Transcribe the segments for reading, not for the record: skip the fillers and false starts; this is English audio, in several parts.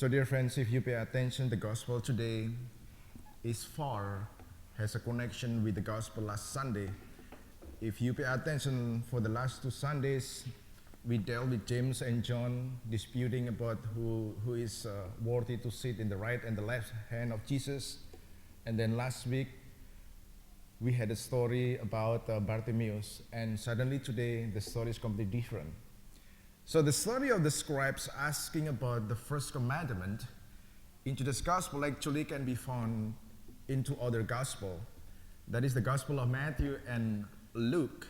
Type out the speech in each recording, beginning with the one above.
So, dear friends, if you pay attention, the gospel today is far, has a connection with the gospel last Sunday. If you pay attention, for the last 2 Sundays, we dealt with James and John disputing about who is worthy to sit in the right and the left hand of Jesus. And then last week, we had a story about Bartimaeus, and suddenly today, the story is completely different. So the story of the scribes asking about the first commandment into this gospel actually can be found into other gospel. That is the gospel of Matthew and Luke,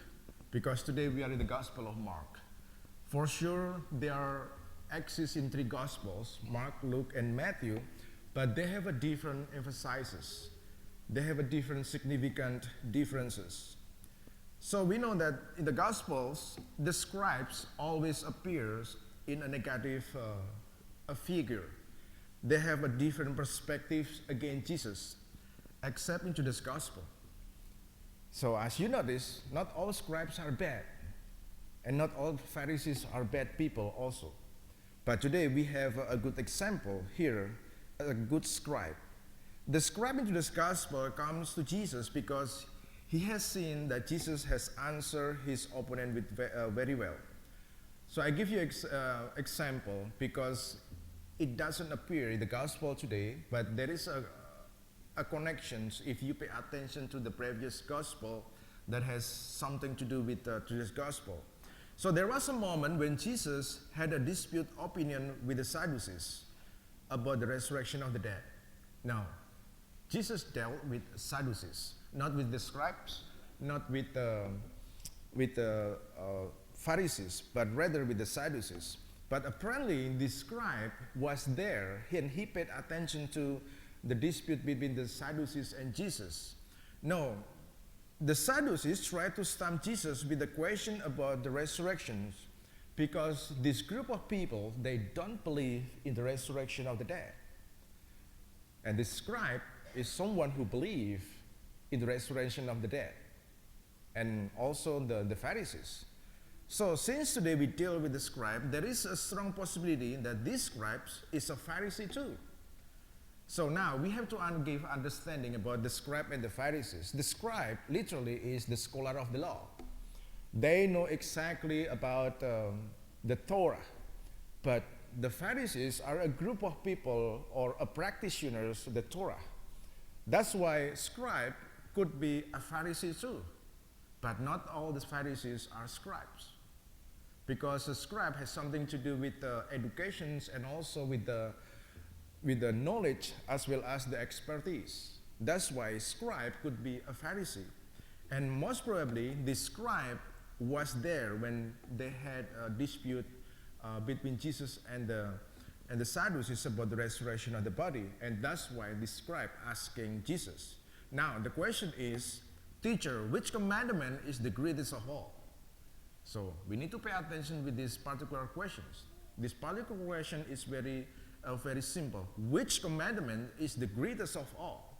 because today we are in the gospel of Mark. For sure, there exist in 3 gospels, Mark, Luke, and Matthew, but they have a different emphasis. They have a different significant differences. So we know that in the Gospels, the scribes always appears in a negative figure. They have a different perspectives against Jesus, except into this Gospel. So as you notice, not all scribes are bad, and not all Pharisees are bad people also. But today we have a good example here, a good scribe. The scribe into this Gospel comes to Jesus because he has seen that Jesus has answered his opponent with very well. So I give you example because it doesn't appear in the gospel today, but there is a connection if you pay attention to the previous gospel that has something to do with today's gospel. So there was a moment when Jesus had a dispute opinion with the Sadducees about the resurrection of the dead. Now, Jesus dealt with Sadducees, not with the scribes, not with the Pharisees, but rather with the Sadducees. But apparently the scribe was there and he paid attention to the dispute between the Sadducees and Jesus. No, the Sadducees tried to stump Jesus with a question about the resurrections because this group of people, they don't believe in the resurrection of the dead. And the scribe is someone who believes in the resurrection of the dead, and also the Pharisees. So since today we deal with the scribe, there is a strong possibility that this scribe is a Pharisee too. So now we have to give understanding about the scribe and the Pharisees. The scribe literally is the scholar of the law. They know exactly about the Torah, but the Pharisees are a group of people or a practitioners of the Torah. That's why scribe could be a Pharisee too, but not all the Pharisees are scribes, because a scribe has something to do with educations and also with the knowledge as well as the expertise. That's why scribe could be a Pharisee, and most probably the scribe was there when they had a dispute between Jesus and the Sadducees about the resurrection of the body, and that's why the scribe asking Jesus. Now, the question is, teacher, which commandment is the greatest of all? So, we need to pay attention with these particular questions. This particular question is very simple. Which commandment is the greatest of all?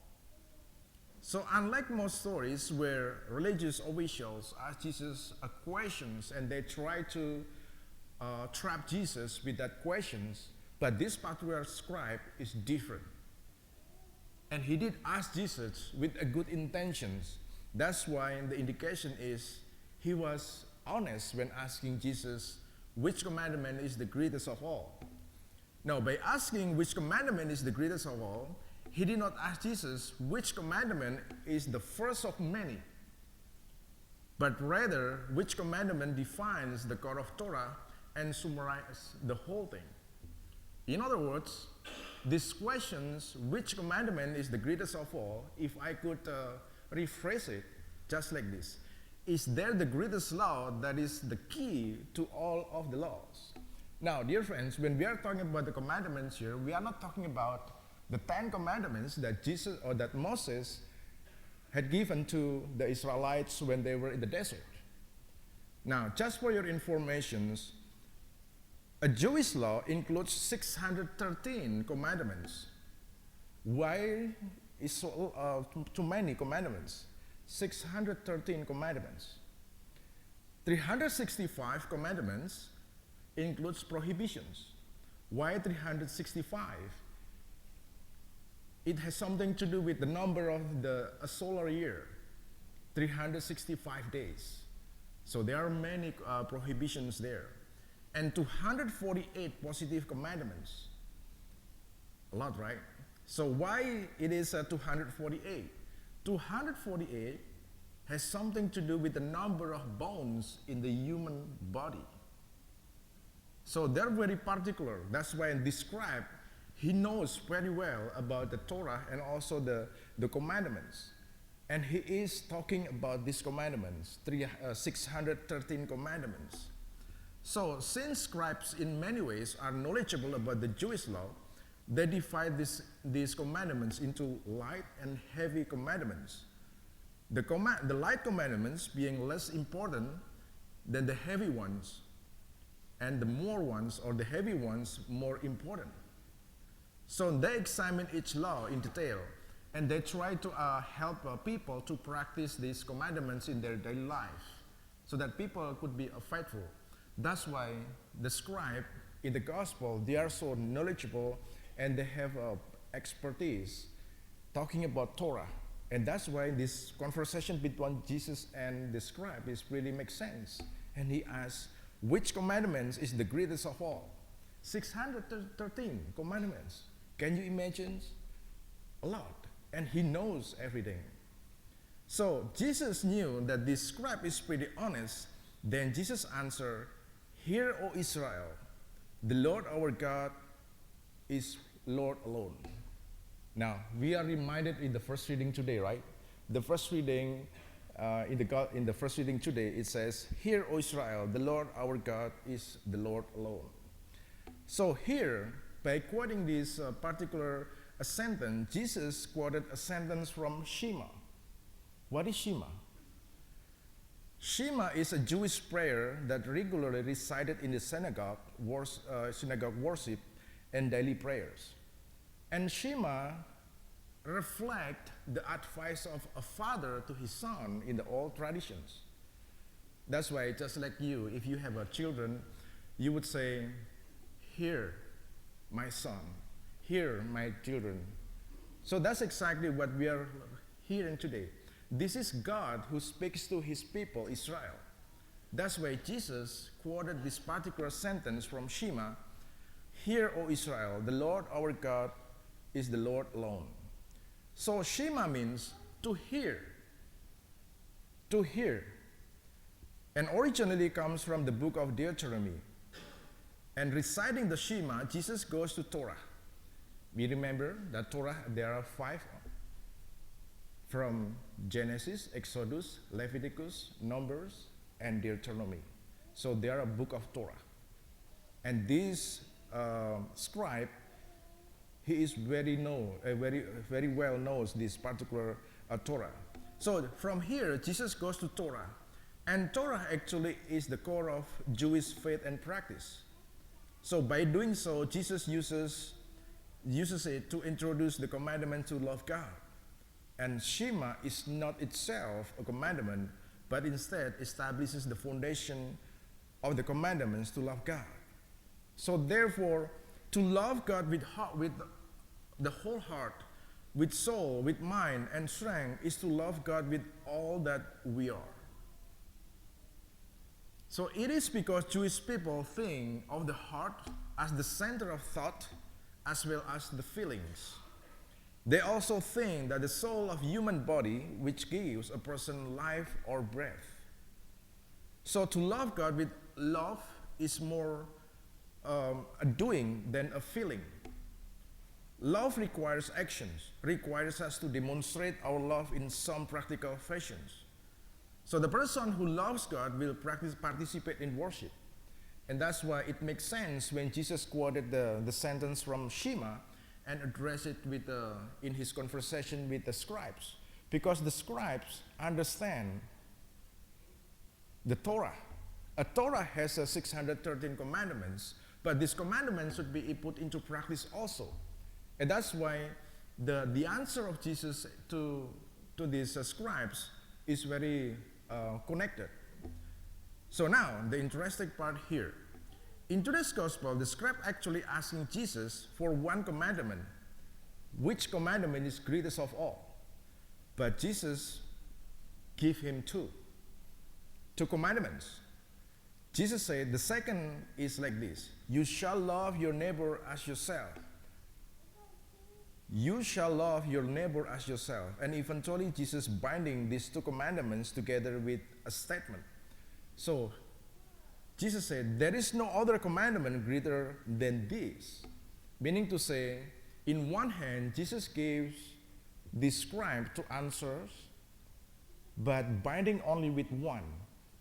So, unlike most stories where religious officials ask Jesus questions and they try to trap Jesus with that questions, but this particular scribe is different. And he did ask Jesus with a good intentions. That's why the indication is he was honest when asking Jesus which commandment is the greatest of all. Now, by asking which commandment is the greatest of all, he did not ask Jesus which commandment is the first of many, but rather which commandment defines the core of Torah and summarizes the whole thing. In other words, these questions, which commandment is the greatest of all, if I could rephrase it just like this, is there the greatest law that is the key to all of the laws? Now, dear friends, when we are talking about the commandments here, we are not talking about the 10 commandments that Jesus or that Moses had given to the Israelites when they were in the desert. Now, just for your information, a Jewish law includes 613 commandments. Why is so too many commandments? 613 commandments. 365 commandments includes prohibitions. Why 365? It has something to do with the number of the solar year, 365 days. So there are many prohibitions there. And 248 positive commandments. A lot, right? So why it is 248? 248 has something to do with the number of bones in the human body. So they're very particular. That's why in this scribe, he knows very well about the Torah and also the commandments. And he is talking about these commandments, 613 commandments. So since scribes in many ways are knowledgeable about the Jewish law, they divide these commandments into light and heavy commandments. The light commandments being less important than the heavy ones, and the more ones or the heavy ones more important. So they examine each law in detail, and they try to help people to practice these commandments in their daily life, so that people could be faithful. That's why the scribe in the gospel, they are so knowledgeable and they have expertise talking about Torah. And that's why this conversation between Jesus and the scribe really makes sense. And he asks, which commandments is the greatest of all? 613 commandments. Can you imagine? A lot. And he knows everything. So Jesus knew that this scribe is pretty honest. Then Jesus answered, "Hear, O Israel, the Lord our God is Lord alone." Now, we are reminded in the first reading today, right? The first reading, in the first reading today, it says, "Hear, O Israel, the Lord our God is the Lord alone." So here, by quoting this particular sentence, Jesus quoted a sentence from Shema. What is Shema? Shema is a Jewish prayer that regularly recited in the synagogue worship and daily prayers. And Shema reflect the advice of a father to his son in the old traditions. That's why, just like you, if you have children, you would say, "Hear, my son, hear, my children." So that's exactly what we are hearing today. This is God who speaks to his people, Israel. That's why Jesus quoted this particular sentence from Shema, "Hear, O Israel, the Lord our God is the Lord alone." So Shema means to hear. To hear. And originally comes from the book of Deuteronomy. And reciting the Shema, Jesus goes to Torah. We remember that Torah, there are 5 from Genesis, Exodus, Leviticus, Numbers, and Deuteronomy. So they are a book of Torah. And this scribe, he is very well knows this particular Torah. So from here, Jesus goes to Torah. And Torah actually is the core of Jewish faith and practice. So by doing so, Jesus uses it to introduce the commandment to love God. And Shema is not itself a commandment, but instead establishes the foundation of the commandments to love God. So therefore, to love God with the whole heart, with soul, with mind, and strength is to love God with all that we are. So it is because Jewish people think of the heart as the center of thought as well as the feelings. They also think that the soul of human body, which gives a person life or breath. So to love God with love is more a doing than a feeling. Love requires actions, requires us to demonstrate our love in some practical fashions. So the person who loves God will participate in worship. And that's why it makes sense when Jesus quoted the sentence from Shema and addressed it in his conversation with the scribes. Because the scribes understand the Torah. A Torah has 613 commandments, but these commandments should be put into practice also. And that's why the answer of Jesus to these scribes is very connected. So now, the interesting part here. in today's gospel, the scribe actually asking Jesus for one commandment. Which commandment is greatest of all? But Jesus give him two commandments. Jesus said, the second is like this: you shall love your neighbor as yourself. You shall love your neighbor as yourself. And eventually, Jesus binding these two commandments together with a statement. So, Jesus said, there is no other commandment greater than this. Meaning to say, in one hand, Jesus gives the scribe two answers, but binding only with one.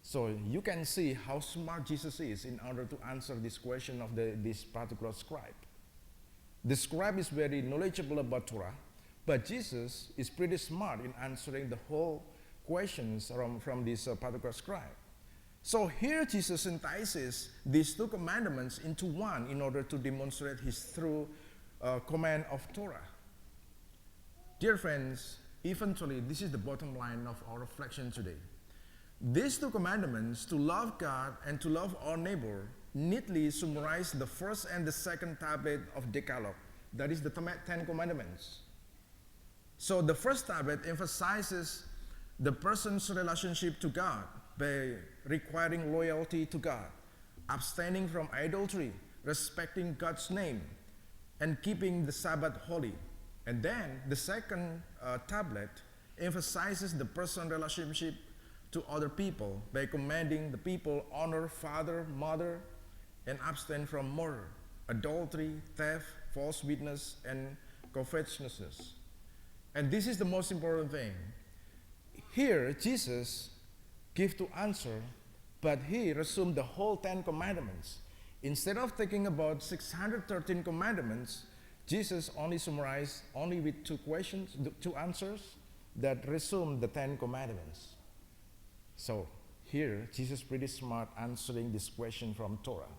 So you can see how smart Jesus is in order to answer this question of this particular scribe. The scribe is very knowledgeable about Torah, but Jesus is pretty smart in answering the whole questions from this particular scribe. So here Jesus entices these two commandments into one in order to demonstrate his true command of Torah. Dear friends, eventually this is the bottom line of our reflection today. These two commandments, to love God and to love our neighbor, neatly summarize the first and the second tablet of Decalogue. That is the 10 Commandments. So the first tablet emphasizes the person's relationship to God by requiring loyalty to God, abstaining from idolatry, respecting God's name, and keeping the Sabbath holy. And then the second tablet emphasizes the person's relationship to other people by commanding the people honor father, mother, and abstain from murder, adultery, theft, false witness, and covetousness. And this is the most important thing. Here, Jesus gives two answers, but he resumed the whole 10 commandments. Instead of thinking about 613 commandments, Jesus only summarized only with two answers that resume the 10 commandments. So here, Jesus is pretty smart answering this question from Torah.